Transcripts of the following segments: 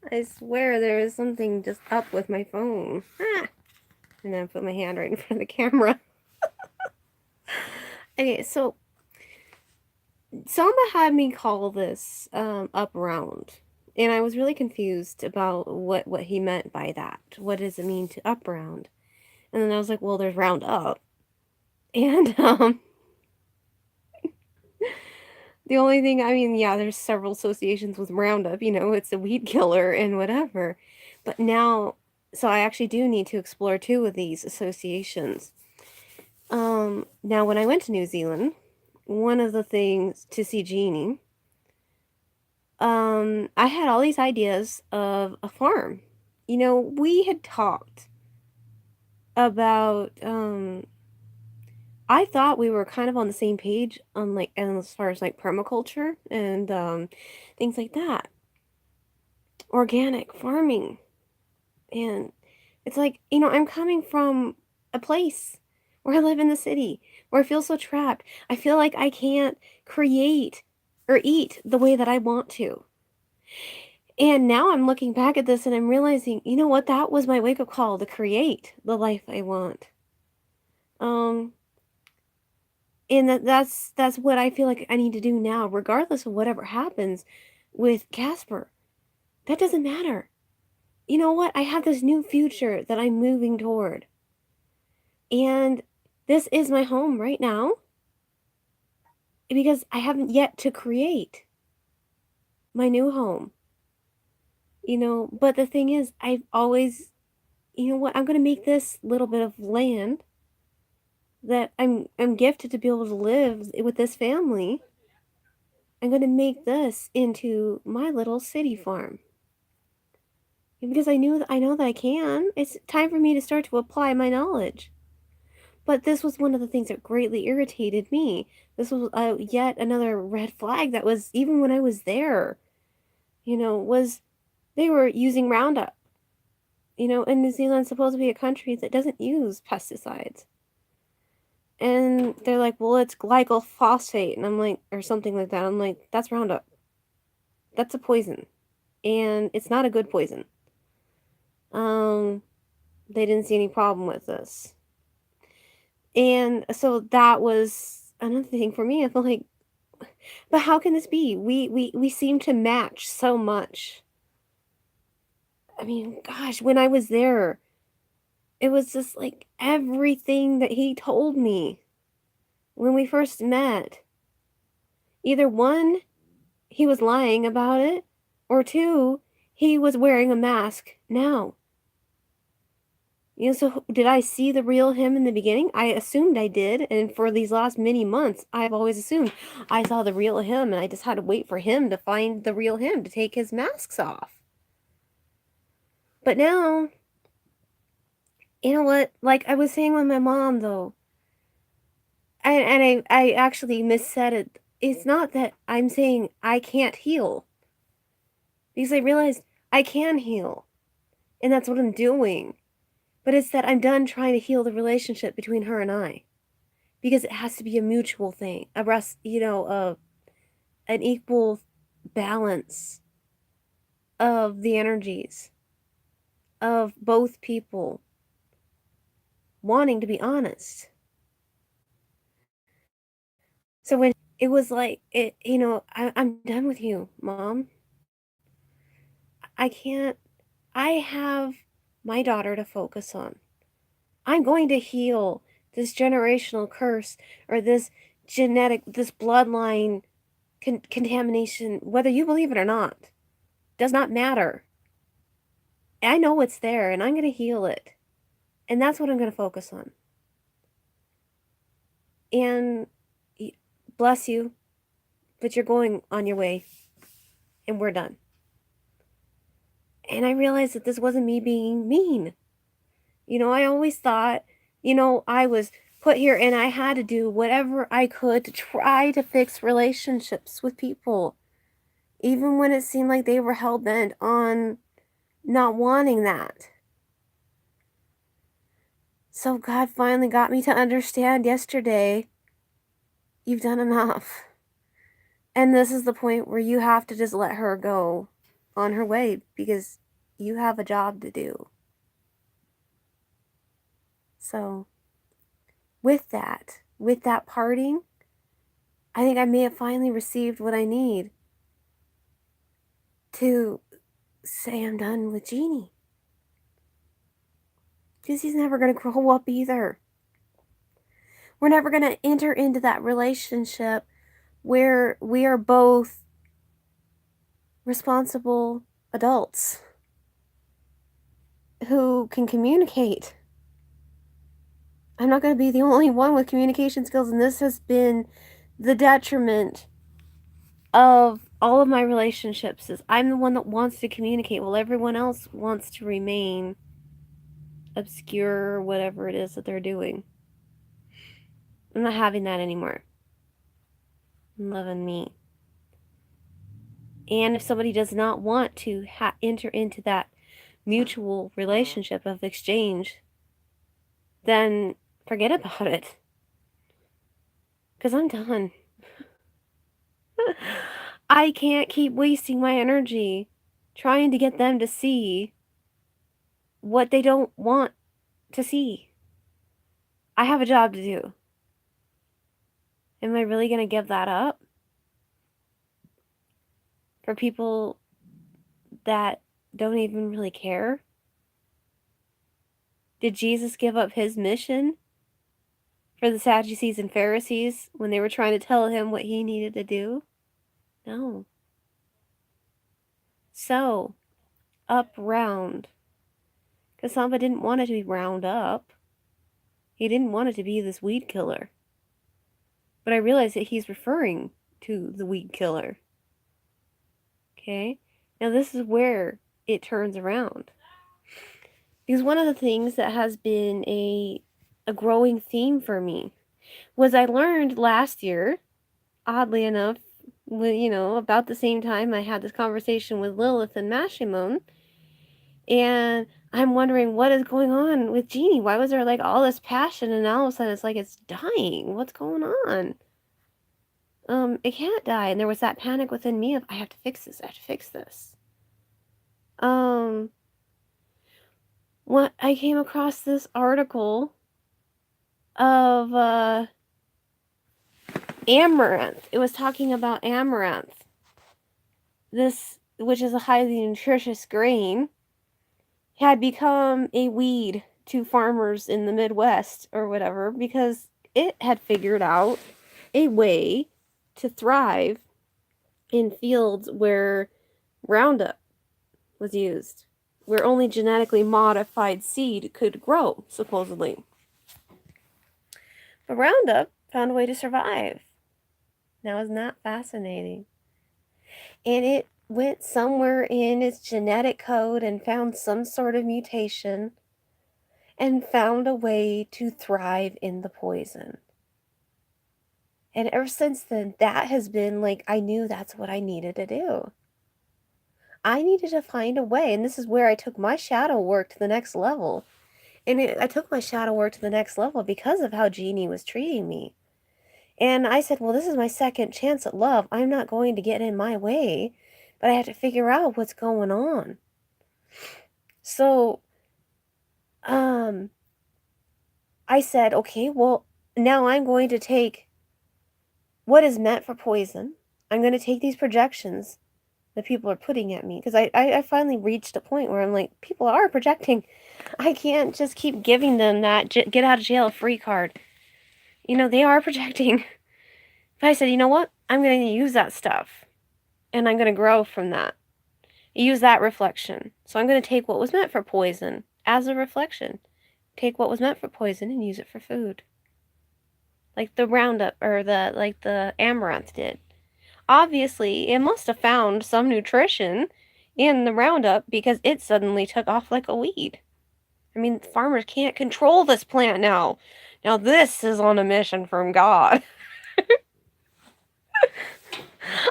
I swear there is something just up with my phone. Ah. And then I put my hand right in front of the camera. Okay, so Samba had me call this up round. And I was really confused about what he meant by that. What does it mean to up round? And then I was like, well, there's round up. And the only thing, I mean, yeah, there's several associations with Roundup, it's a weed killer and whatever. But now, so I actually do need to explore two of these associations. Now when I went to New Zealand, one of the things to see Jeannie, I had all these ideas of a farm. We had talked about, I thought we were kind of on the same page on like, and as far as like permaculture and things like that, organic farming. And it's like, I'm coming from a place where I live in the city, where I feel so trapped. I feel like I can't create or eat the way that I want to. And now I'm looking back at this and I'm realizing, you know what? That was my wake up call to create the life I want. Um, and that's what I feel like I need to do now, regardless of whatever happens with Casper. That doesn't matter. You know what? I have this new future that I'm moving toward. And this is my home right now because I haven't yet to create my new home. But the thing is, I've always, you know what? I'm going to make this little bit of land that I'm gifted to be able to live with this family. I'm going to make this into my little city farm. Because I know that I can. It's time for me to start to apply my knowledge. But this was one of the things that greatly irritated me. This was yet another red flag that was, even when I was there, was they were using Roundup. And New Zealand's supposed to be a country that doesn't use pesticides. And they're like, well, it's glyphosate. And I'm like, or something like that. I'm like, that's Roundup. That's a poison. And it's not a good poison. They didn't see any problem with this. And so that was another thing for me. I feel like, but how can this be? We seem to match so much. I mean, gosh, when I was there, it was just like everything that he told me when we first met. Either one, he was lying about it, or two, he was wearing a mask now. So did I see the real him in the beginning? I assumed I did, and for these last many months, I've always assumed I saw the real him, and I just had to wait for him to find the real him to take his masks off. But now, you know what? Like I was saying with my mom, though, I actually missaid it. It's not that I'm saying I can't heal, because I realized I can heal, and that's what I'm doing. But it's that I'm done trying to heal the relationship between her and I. Because it has to be a mutual thing, an equal balance of the energies of both people wanting to be honest. So when it was like, I'm done with you, Mom. I can't, I have my daughter to focus on. I'm going to heal this generational curse or this this bloodline contamination, whether you believe it or not, does not matter. I know it's there and I'm going to heal it. And that's what I'm going to focus on. And bless you, but you're going on your way and we're done. And I realized that this wasn't me being mean. I always thought, I was put here and I had to do whatever I could to try to fix relationships with people, even when it seemed like they were hell-bent on not wanting that. So God finally got me to understand yesterday, you've done enough. And this is the point where you have to just let her go. on her way because you have a job to do. So, with that parting, I think I may have finally received what I need to say I'm done with Jeannie. Because he's never going to grow up either. We're never going to enter into that relationship where we are both responsible adults who can communicate. I'm not going to be the only one with communication skills, and this has been the detriment of all of my relationships is I'm the one that wants to communicate while everyone else wants to remain obscure or whatever it is that they're doing. I'm not having that anymore. I'm loving me. And if somebody does not want to enter into that mutual relationship of exchange, then forget about it. Because I'm done. I can't keep wasting my energy trying to get them to see what they don't want to see. I have a job to do. Am I really going to give that up for people that don't even really care? Did Jesus give up his mission for the Sadducees and Pharisees when they were trying to tell him what he needed to do? No. So, up round. Because Samba didn't want it to be round up. He didn't want it to be this weed killer. But I realized that he's referring to the weed killer. Okay? Now this is where it turns around. Because one of the things that has been a growing theme for me was I learned last year, oddly enough, about the same time I had this conversation with Lilith and Mashimon, and I'm wondering what is going on with Jeannie. Why was there like all this passion and all of a sudden it's like it's dying? What's going on? It can't die. And there was that panic within me of I have to fix this. What I came across this article of amaranth. It was talking about amaranth. This, which is a highly nutritious grain, had become a weed to farmers in the Midwest or whatever because it had figured out a way to thrive in fields where Roundup was used, where only genetically modified seed could grow, supposedly. But Roundup found a way to survive. Now, isn't that fascinating? And it went somewhere in its genetic code and found some sort of mutation and found a way to thrive in the poison. And ever since then, that has been like, I knew that's what I needed to do. I needed to find a way, and this is where I took my shadow work to the next level. And I took my shadow work to the next level because of how Jeannie was treating me. And I said, well, this is my second chance at love. I'm not going to get in my way, but I have to figure out what's going on. So, I said, okay, well, now I'm going to take what is meant for poison. I'm going to take these projections that people are putting at me. Because I finally reached a point where I'm like, people are projecting. I can't just keep giving them that get out of jail free card. They are projecting. But I said, you know what? I'm going to use that stuff. And I'm going to grow from that. Use that reflection. So I'm going to take what was meant for poison as a reflection. Take what was meant for poison and use it for food. Like the Roundup or the amaranth did. Obviously, it must have found some nutrition in the Roundup because it suddenly took off like a weed. I mean, farmers can't control this plant now. Now this is on a mission from God.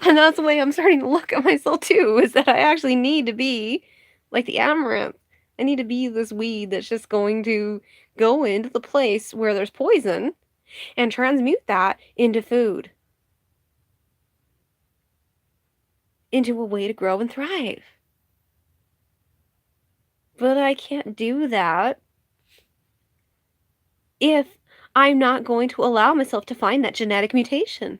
And that's the way I'm starting to look at myself too, is that I actually need to be like the amaranth. I need to be this weed that's just going to go into the place where there's poison and transmute that into food. Into a way to grow and thrive. But I can't do that if I'm not going to allow myself to find that genetic mutation.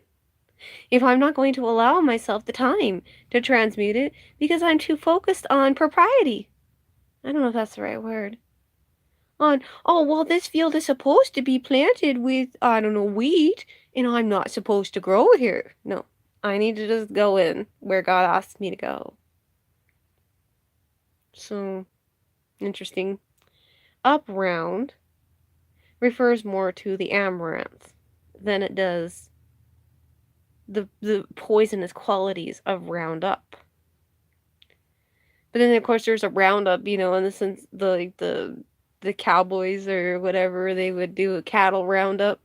If I'm not going to allow myself the time to transmute it because I'm too focused on propriety. I don't know if that's the right word. On, oh, well, this field is supposed to be planted with, I don't know, wheat, and I'm not supposed to grow here. No, I need to just go in where God asks me to go. So, interesting. Up round refers more to the amaranth than it does the poisonous qualities of Roundup. But then of course there's a Roundup, in the sense the cowboys or whatever, they would do a cattle roundup.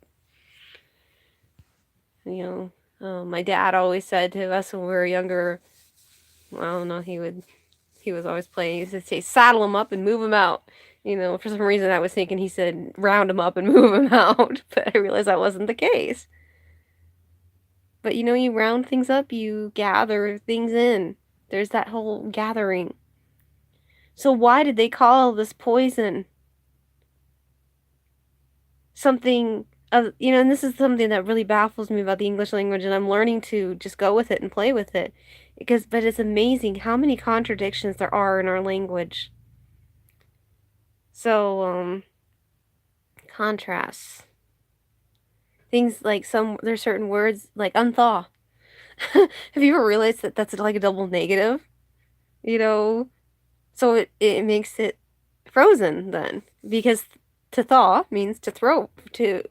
My dad always said to us when we were younger, well, I don't know, he was always playing, he used to say, saddle them up and move them out. For some reason I was thinking he said round them up and move them out, but I realized that wasn't the case. But you round things up, you gather things in. There's that whole gathering. So why did they call this poison something of, and this is something that really baffles me about the English language, and I'm learning to just go with it and play with it. But it's amazing how many contradictions there are in our language. So, contrasts. Things like there's certain words, like unthaw. Have you ever realized that that's like a double negative? So it makes it frozen then, because to thaw means to throw, to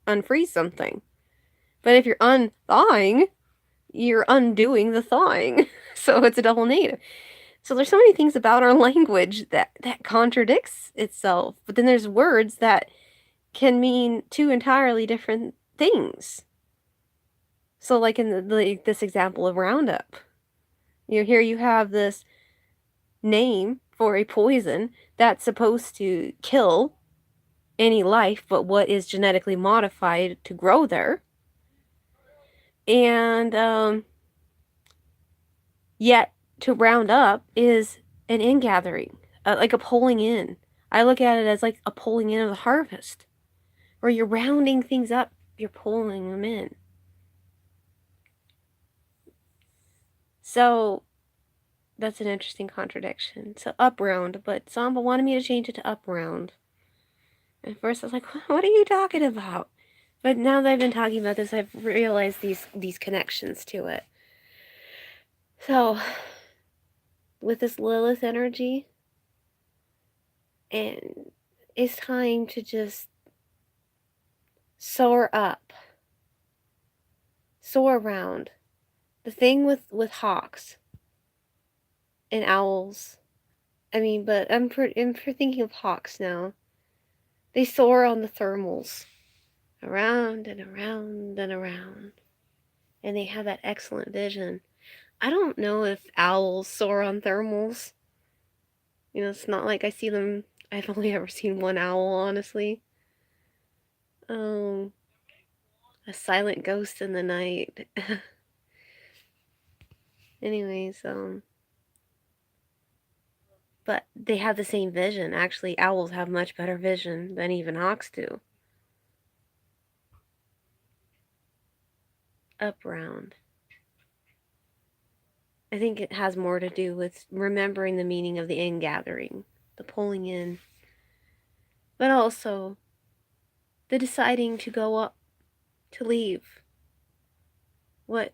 unfreeze something. But if you're unthawing, you're undoing the thawing. So it's a double negative. So there's so many things about our language that contradicts itself. But then there's words that can mean two entirely different things. So like in this example of Roundup, here you have this name for a poison that's supposed to kill any life but what is genetically modified to grow there. And yet to round up is an ingathering, like a pulling in. I look at it as like a pulling in of the harvest, where you're rounding things up, you're pulling them in. So that's an interesting contradiction. So up round, but Samba wanted me to change it to up round. At first I was like, what are you talking about? But now that I've been talking about this, I've realized these connections to it. So, with this Lilith energy, and it's time to just soar up, soar around. The thing with hawks and owls, but I'm for thinking of hawks now. They soar on the thermals, around and around and around, and they have that excellent vision. I don't know if owls soar on thermals. It's not like I see them. I've only ever seen one owl, honestly. A silent ghost in the night. Anyways, but they have the same vision. Actually, owls have much better vision than even hawks do. Up round. I think it has more to do with remembering the meaning of the ingathering, the pulling in, but also the deciding to go up, to leave. What?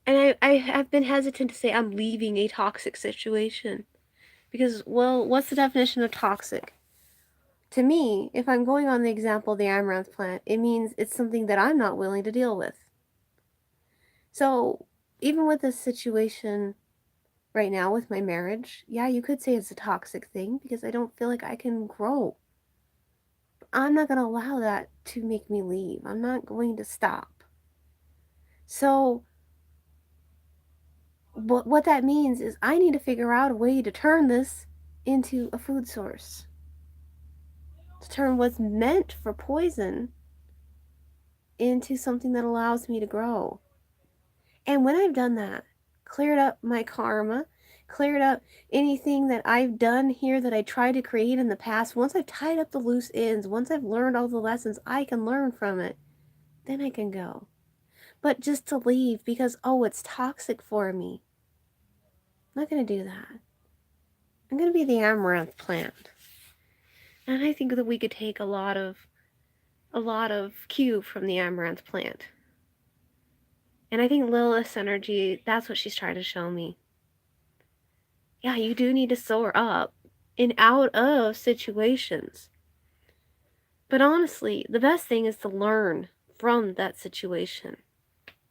And I have been hesitant to say I'm leaving a toxic situation, because, well, what's the definition of toxic? To me, if I'm going on the example of the amaranth plant, it means it's something that I'm not willing to deal with. So, even with this situation right now with my marriage, yeah, you could say it's a toxic thing because I don't feel like I can grow. I'm not going to allow that to make me leave. I'm not going to stop. So, what that means is I need to figure out a way to turn this into a food source. To turn what's meant for poison into something that allows me to grow. And when I've done that, cleared up my karma, cleared up anything that I've done here that I tried to create in the past, once I've tied up the loose ends, once I've learned all the lessons I can learn from it, then I can go. But just to leave because, oh, it's toxic for me, I'm not going to do that. I'm going to be the amaranth plant. And I think that we could take a lot of cue from the amaranth plant. And I think Lilith's energy, that's what she's trying to show me. Yeah, you do need to soar up and out of situations. But honestly, the best thing is to learn from that situation.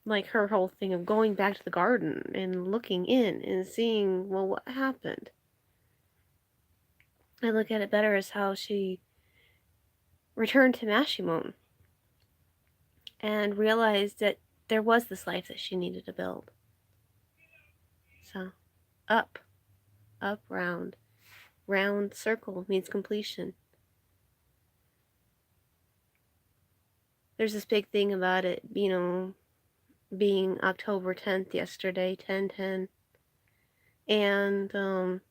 Like her whole thing of going back to the garden and looking in and seeing, well, what happened? I look at it better as how she returned to Mashimon and realized that there was this life that she needed to build. So, up, round. Round circle means completion. There's this big thing about it, being October 10th yesterday, 10/10. And, and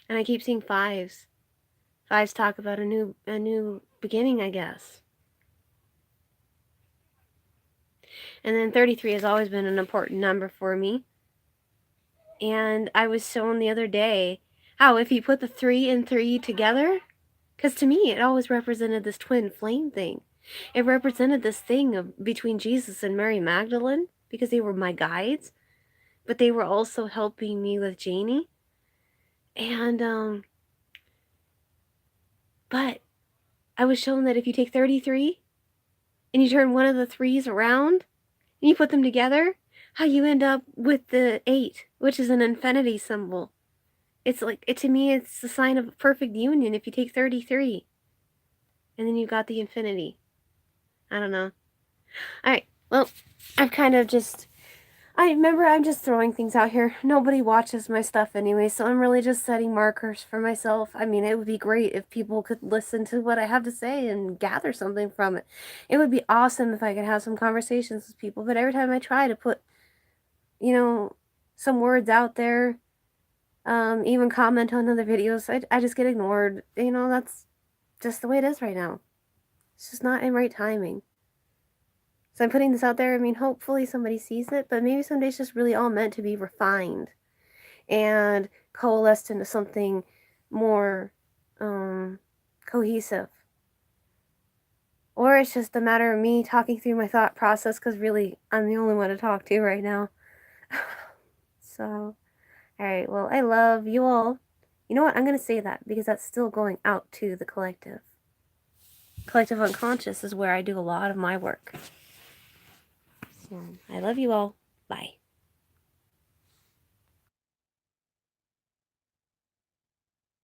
I keep seeing fives. Fives talk about a new beginning, I guess. And then 33 has always been an important number for me. And I was shown the other day how if you put the 3 and 3 together, because to me it always represented this twin flame thing. It represented this thing of between Jesus and Mary Magdalene, because they were my guides, but they were also helping me with Janie. And but I was shown that if you take 33 and you turn one of the 3s around and you put them together, how you end up with the 8, which is an infinity symbol. It's like, to me, it's the sign of perfect union if you take 33. And then you've got the infinity. I don't know. Alright, well, I've kind of just... I'm just throwing things out here. Nobody watches my stuff anyway, so I'm really just setting markers for myself. I mean, it would be great if people could listen to what I have to say and gather something from it. It would be awesome if I could have some conversations with people, but every time I try to put, some words out there, even comment on other videos, I just get ignored. That's just the way it is right now. It's just not in right timing. So I'm putting this out there. I mean, hopefully somebody sees it, but maybe someday it's just really all meant to be refined and coalesced into something more cohesive. Or it's just a matter of me talking through my thought process, because really, I'm the only one to talk to right now. So, alright, well, I love you all. You know what? I'm going to say that because that's still going out to the collective. Collective unconscious is where I do a lot of my work. So, I love you all. Bye.